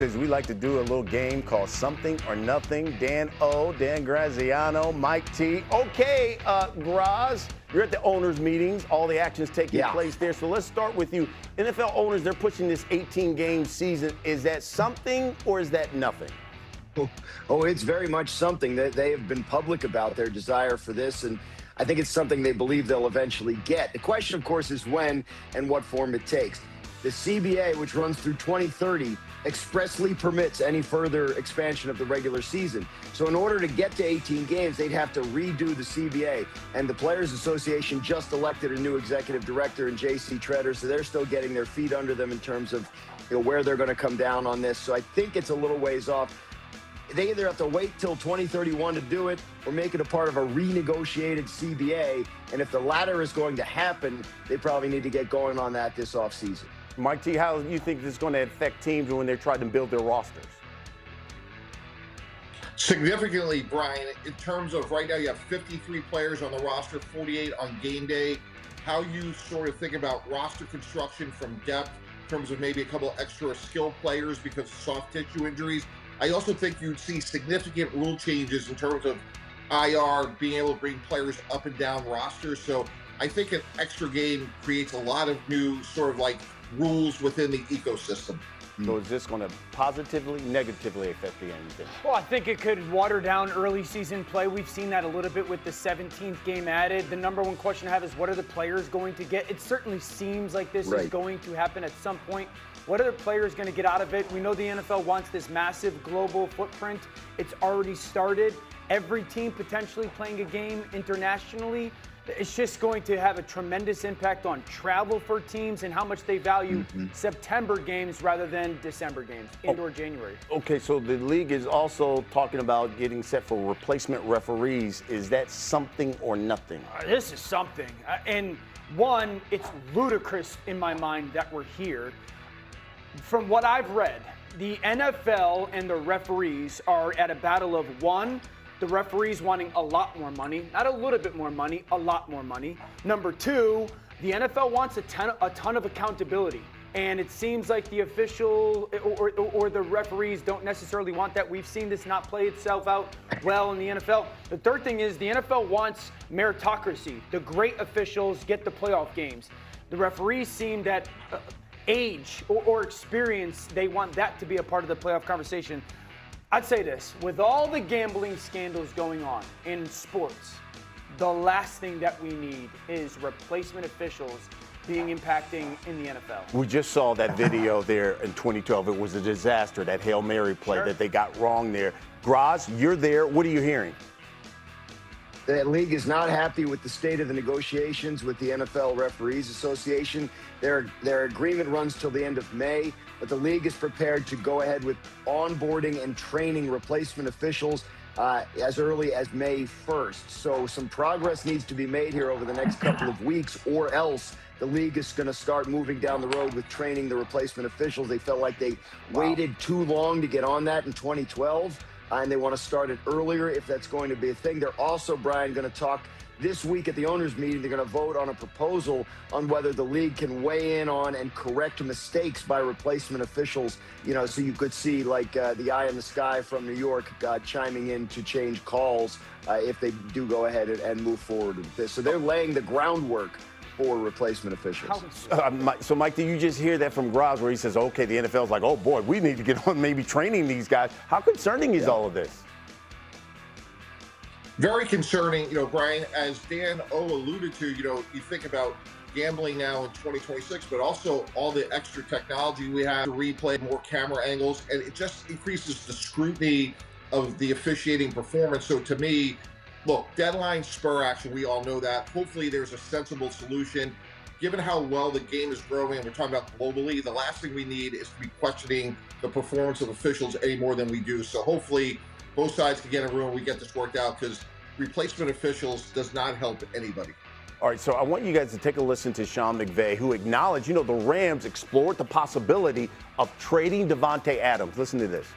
We like to do a little game called Something or Nothing. Dan O, Dan Graziano, Mike T. Okay, Graz, you're at the owners' meetings. All the action's taking place there. So let's start with you. NFL owners, they're pushing this 18-game season. Is that something or is that nothing? Oh, it's very much something that they have been public about their desire for this, and I think it's something they believe they'll eventually get. The question, of course, is when and what form it takes. The CBA, which runs through 2030, expressly permits any further expansion of the regular season. So in order to get to 18 games, they'd have to redo the CBA. And the Players Association just elected a new executive director in J.C. Treader, so they're still getting their feet under them in terms of where they're going to come down on this. So I think it's a little ways off. They either have to wait till 2031 to do it or make it a part of a renegotiated CBA. And if the latter is going to happen, they probably need to get going on that this offseason. Mike T., how do you think this is going to affect teams when they're trying to build their rosters? Significantly, Brian, in terms of right now you have 53 players on the roster, 48 on game day. How you sort of think about roster construction from depth in terms of maybe a couple extra skilled players because of soft tissue injuries. I also think you'd see significant rule changes in terms of IR being able to bring players up and down rosters. So I think an extra game creates a lot of new sort of like rules within the ecosystem. So is this going to positively, negatively affect the game? Well, I think it could water down early season play. We've seen that a little bit with the 17th game added. The number one question I have is what are the players going to get? It certainly seems like this is going to happen at some point. What are the players going to get out of it? We know the NFL wants this massive global footprint. It's already started. Every team potentially playing a game internationally. It's just going to have a tremendous impact on travel for teams and how much they value September games rather than December games, indoor January. Okay, so the league is also talking about getting set for replacement referees. Is that something or nothing? This is something. And one, it's ludicrous in my mind that we're here. From what I've read, the NFL and the referees are at a battle of one, the referees wanting a lot more money, not a little bit more money, a lot more money. Number two, the NFL wants a ton of accountability. And it seems like the official or the referees don't necessarily want that. We've seen this not play itself out well in the NFL. The third thing is the NFL wants meritocracy. The great officials get the playoff games. The referees seem that age or experience, they want that to be a part of the playoff conversation. I'd say this, with all the gambling scandals going on in sports, the last thing that we need is replacement officials being impacting in the NFL. We just saw that video there in 2012. It was a disaster, that Hail Mary play that they got wrong there. Graz, you're there. What are you hearing? The league is not happy with the state of the negotiations with the NFL Referees Association. Their agreement runs till the end of May, but the league is prepared to go ahead with onboarding and training replacement officials as early as May 1st. So some progress needs to be made here over the next couple of weeks, or else the league is going to start moving down the road with training the replacement officials. They felt like they waited too long to get on that in 2012. And they want to start it earlier if that's going to be a thing. They're also, Brian, going to talk this week at the owners' meeting. They're going to vote on a proposal on whether the league can weigh in on and correct mistakes by replacement officials. So you could see like the eye in the sky from New York chiming in to change calls if they do go ahead and move forward with this. So they're laying the groundwork for replacement officials. So, Mike, did you just hear that from Graz where he says, okay, the NFL's like, oh, boy, we need to get on maybe training these guys. How concerning is all of this? Very concerning, Brian, as Dan O alluded to, you think about gambling now in 2026, but also all the extra technology we have to replay, more camera angles, and it just increases the scrutiny of the officiating performance. So to me, look, deadline spur action, we all know that. Hopefully there's a sensible solution. Given how well the game is growing, and we're talking about globally, the last thing we need is to be questioning the performance of officials any more than we do. So hopefully both sides can get in a room and we get this worked out, because replacement officials does not help anybody. All right, so I want you guys to take a listen to Sean McVay, who acknowledged, the Rams explored the possibility of trading Davante Adams. Listen to this.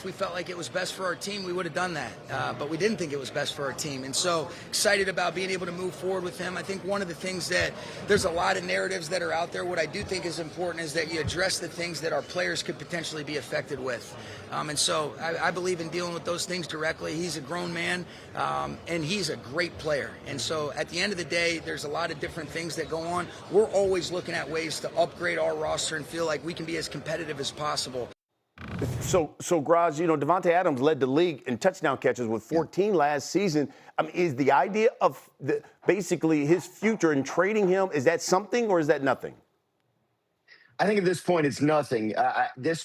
we felt like it was best for our team, we would have done that. But we didn't think it was best for our team. And so excited about being able to move forward with him. I think one of the things that there's a lot of narratives that are out there. What I do think is important is that you address the things that our players could potentially be affected with. And so I believe in dealing with those things directly. He's a grown man, and he's a great player. And so at the end of the day, there's a lot of different things that go on. We're always looking at ways to upgrade our roster and feel like we can be as competitive as possible. So Graz, you know, Davante Adams led the league in touchdown catches with 14 last season. I mean, is the idea of basically his future and trading him, is that something or is that nothing? I think at this point it's nothing.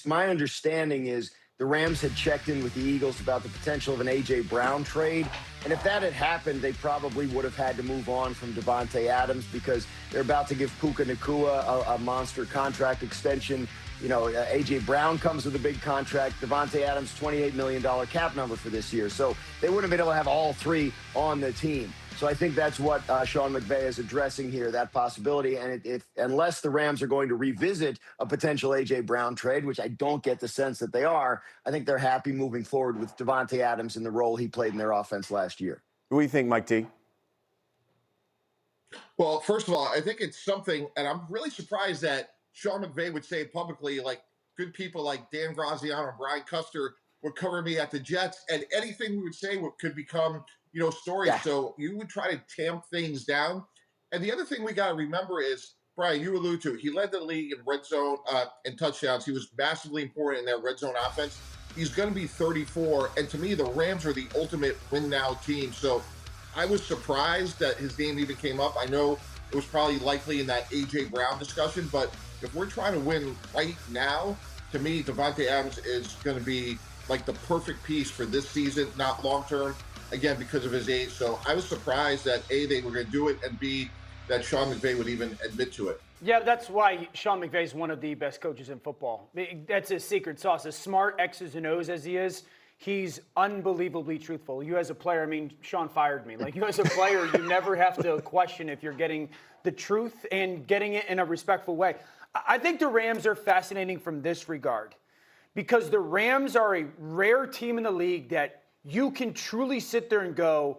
My understanding is the Rams had checked in with the Eagles about the potential of an A.J. Brown trade. And if that had happened, they probably would have had to move on from Davante Adams because they're about to give Puka Nacua a monster contract extension. You know, A.J. Brown comes with a big contract. Davante Adams, $28 million cap number for this year. So they wouldn't have been able to have all three on the team. So I think that's what Sean McVay is addressing here, that possibility. And unless the Rams are going to revisit a potential A.J. Brown trade, which I don't get the sense that they are, I think they're happy moving forward with Davante Adams in the role he played in their offense last year. What do you think, Mike T? Well, first of all, I think it's something, and I'm really surprised that Sean McVay would say it publicly, like good people like Dan Graziano and Brian Custer would cover me at the Jets, and anything we would say could become, you know, stories. Yeah. So you would try to tamp things down. And the other thing we got to remember is, Brian, you allude to, he led the league in red zone and touchdowns. He was massively important in that red zone offense. He's going to be 34, and to me, the Rams are the ultimate win-now team. So I was surprised that his name even came up. I know it was probably likely in that A.J. Brown discussion, but if we're trying to win right now, to me, Davante Adams is going to be like the perfect piece for this season, not long-term, again, because of his age. So I was surprised that, A, they were going to do it, and B, that Sean McVay would even admit to it. Yeah, that's why Sean McVay is one of the best coaches in football. That's his secret sauce. As smart X's and O's as he is, he's unbelievably truthful. You as a player, I mean, Sean fired me. Like, you as a player, you never have to question if you're getting the truth and getting it in a respectful way. I think the Rams are fascinating from this regard because the Rams are a rare team in the league that you can truly sit there and go,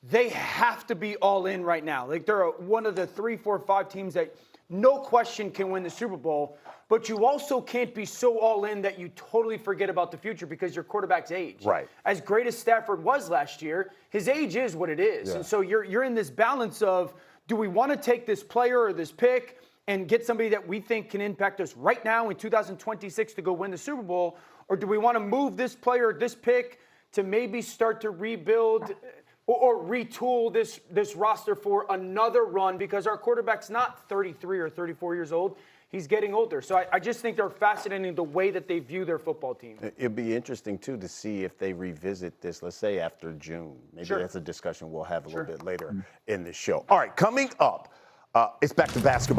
they have to be all in right now. Like, they're one of the 3, 4, 5 teams that no question can win the Super Bowl, but you also can't be so all in that you totally forget about the future because your quarterback's age. Right. As great as Stafford was last year, his age is what it is. Yeah. And so you're in this balance of, do we want to take this player or this pick and get somebody that we think can impact us right now in 2026 to go win the Super Bowl? Or do we want to move this player, this pick, to maybe start to rebuild or retool this roster for another run because our quarterback's not 33 or 34 years old. He's getting older. So I just think they're fascinating the way that they view their football team. It'd be interesting, too, to see if they revisit this, let's say, after June. Maybe that's a discussion we'll have a little bit later in the show. All right, coming up, it's back to basketball.